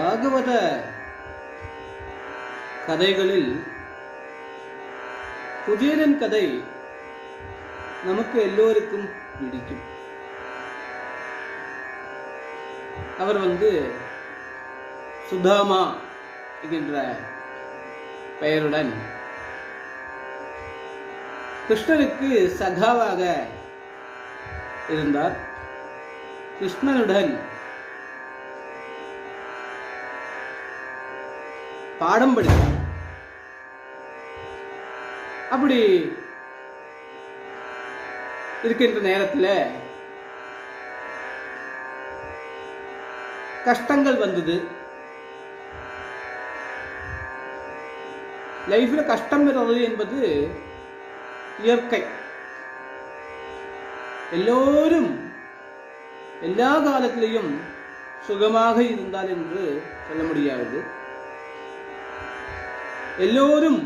பாகவத கதைகளில் குஜேலன் கதை நமக்கு எல்லோருக்கும் பிடிக்கும். அவர் சுதாமா என்கின்ற பெயருடன் கிருஷ்ணனுக்கு சகாவாக இருந்தார். கிருஷ்ணனுடன் பாடம் படித்தார். அப்படி இருக்கின்ற நேரத்தில் கஷ்டங்கள் வந்தது. லைஃப்ல கஷ்டம் வருவது என்பது இயற்கை. எல்லோரும் எல்லா காலத்திலையும் சுகமாக இருந்தார் என்று சொல்ல முடியாது. எல்லோரும்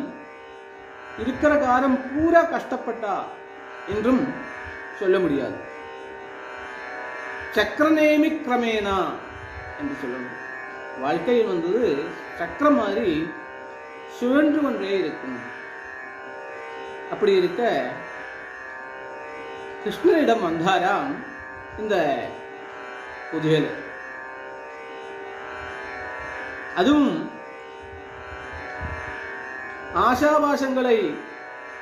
இருக்கிற காலம் பூரா கஷ்டப்பட்டா என்றும் சொல்ல முடியாது. சக்கரநேமி கிரமேனா என்று சொல்லணும். வாழ்க்கையில் சக்கரம் மாதிரி சுழன்று கொண்டே இருக்கும். அப்படி இருக்க கிருஷ்ணனிடம் வந்தாராம் இந்த குஜேலன். அதுவும் ஆசாபாசங்களை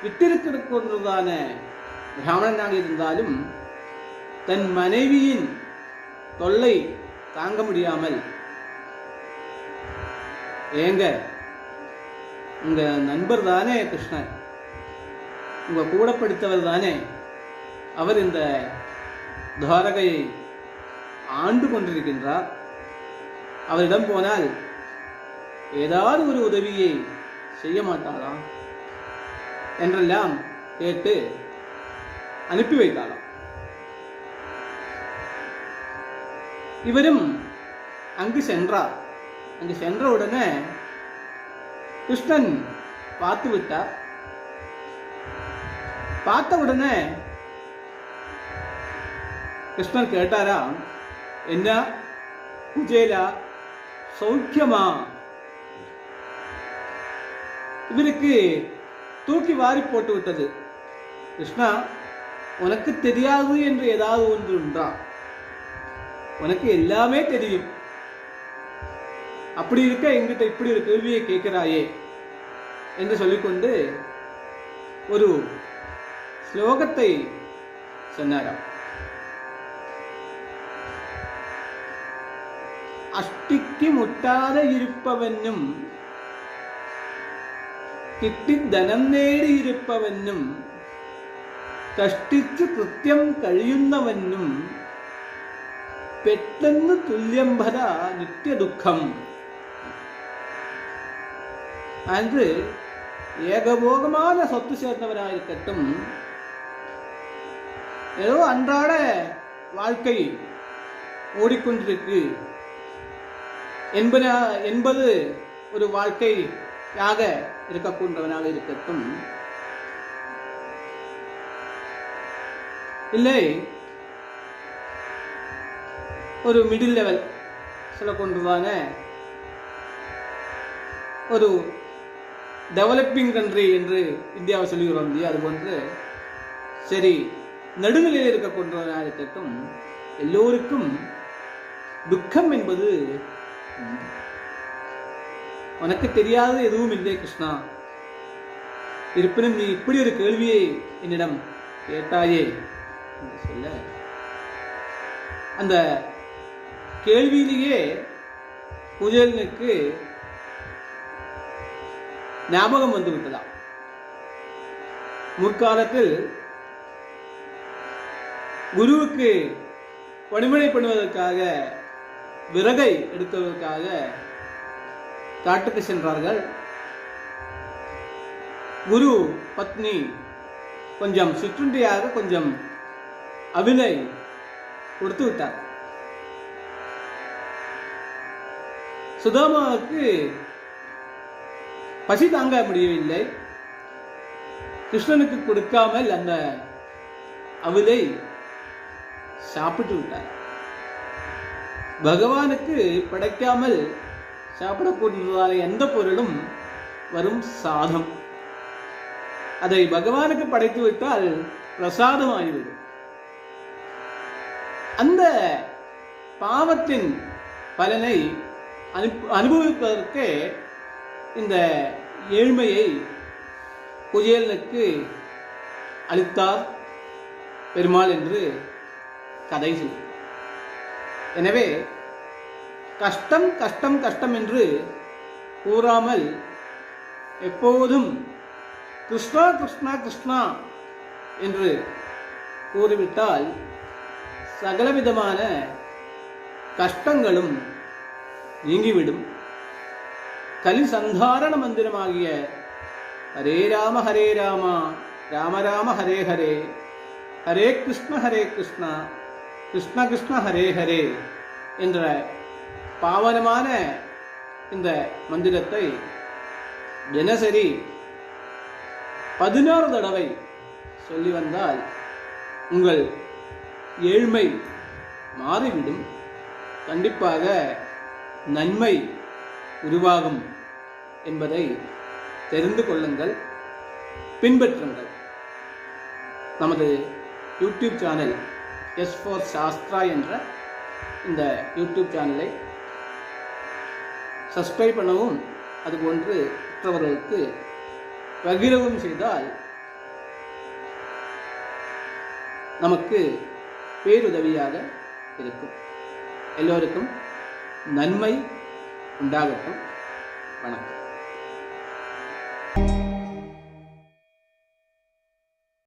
விட்டிருக்கிற கொண்டதான பிராமணனாக இருந்தாலும் தன் மனைவியின் தொல்லை தாங்க முடியாமல், ஏங்க உங்க நண்பர் தானே கிருஷ்ணன், உங்க கூட படித்தவர் தானே, அவர் இந்த துவாரகையை ஆண்டு கொண்டிருக்கின்றார், அவரிடம் போனால் ஏதாவது ஒரு உதவியை செய்ய மாட்டாரா என்றெல்லாம் கேட்டு அனுப்பி வைத்தாராம். இவரும் அங்கு சென்றார். அங்கு சென்ற உடனே கிருஷ்ணன் பார்த்து விட்டார். பார்த்த உடனே கிருஷ்ணன் கேட்டாராம், என்ன குஜேலா சௌக்கியமா? இவருக்கு தூக்கி வாரி போட்டு விட்டது. கிருஷ்ணா, உனக்கு தெரியாது என்று ஏதாவது ஒன்று உண்டா? உனக்கு எல்லாமே தெரியும். அப்படி இருக்க எங்கிட்ட இப்படி ஒரு கேள்வியை கேட்கிறாயே என்று சொல்லிக்கொண்டு ஒரு ஸ்லோகத்தை சொன்னாராம். அஷ்டிக்கு முட்டாத இருப்பவனும் കിട്ടി ധനം നേടിയിരിപ്പവനും കഷ്ടിച്ചു കൃത്യം കഴിയുന്നവനും പെട്ടെന്ന് തുല്യംഭര നിത്യദുഃഖം. அது ஏகபோகமான சொத்து சேர்ந்தவராயிருக்கட்டும், ஏதோ அன்றாட வாழ்க்கை ஓடிக்கொண்டிருக்கு என்பது ஒரு வாழ்க்கையாக இருக்கக்கூடவனாக இருக்கட்டும், இல்லை ஒரு மிடில் லெவல் சொல்லக்கொண்டதான ஒரு டெவலப்பிங் கண்ட்ரி என்று இந்தியாவை சொல்லுகிறோம் இல்லையா, அது போன்று சரி நடுநிலையில் இருக்கக்கூடவனாக இருக்கட்டும், எல்லோருக்கும் துக்கம் என்பது உனக்கு தெரியாது எதுவும் இல்லை கிருஷ்ணா. இருப்பினும் நீ இப்படி ஒரு கேள்வியை என்னிடம் கேட்டாயே என்று சொல்ல, அந்த கேள்வியிலேயே குஜேலனுக்கு ஞாபகம் வந்து விட்டதாம். முற்காலத்தில் குருவுக்கு பணிமனை பண்ணுவதற்காக விறகை எடுப்பதற்காக காட்டுக்கு சென்றார்கள். குரு பத்னி கொஞ்சம் சிற்றுண்டியாக கொஞ்சம் அவிலை கொடுத்து விட்டார். சுதாமாவுக்கு பசி தாங்க முடியவில்லை. கிருஷ்ணனுக்கு கொடுக்காமல் அந்த அவிலை சாப்பிட்டு விட்டார். பகவானுக்கு படைக்காமல் சாப்பிடக்கூடியதான எந்த பொருளும் வரும் சாதம். அதை பகவானுக்கு படைத்து விட்டால் பிரசாதம் ஆகிவிடும். அந்த பாவத்தின் பலனை அனுபவிப்பதற்கு இந்த ஏழ்மையை குஜேலனுக்கு அளித்தார் பெருமாள் என்று கதை சொல்லும். எனவே கஷ்டம் கஷ்டம் கஷ்டம் என்று கூறாமல் எப்போதும் கிருஷ்ணா கிருஷ்ணா கிருஷ்ணா என்று கூறிவிட்டால் சகலவிதமான கஷ்டங்களும் நீங்கிவிடும். கலிசந்தாரண மந்திரமாகிய ஹரே ராம ராம ராம ஹரே ஹரே, ஹரே கிருஷ்ணா கிருஷ்ண கிருஷ்ண ஹரே ஹரே என்ற பாவனமான இந்த மந்திரத்தை தினசரி 16 தடவை சொல்லி வந்தால் உங்கள் ஏழ்மை மாறிவிடும். கண்டிப்பாக நன்மை உருவாகும் என்பதை தெரிந்து கொள்ளுங்கள், பின்பற்றுங்கள். நமது YouTube channel S for Sastra என்ற இந்த யூடியூப் சேனலை சப்ஸ்கிரைப் பண்ணவும், அது போன்று மற்றவர்களுக்கு பகிரவும் செய்தால் நமக்கு பேருதவியாக இருக்கும். எல்லோருக்கும் நன்மை உண்டாகட்டும். வணக்கம்.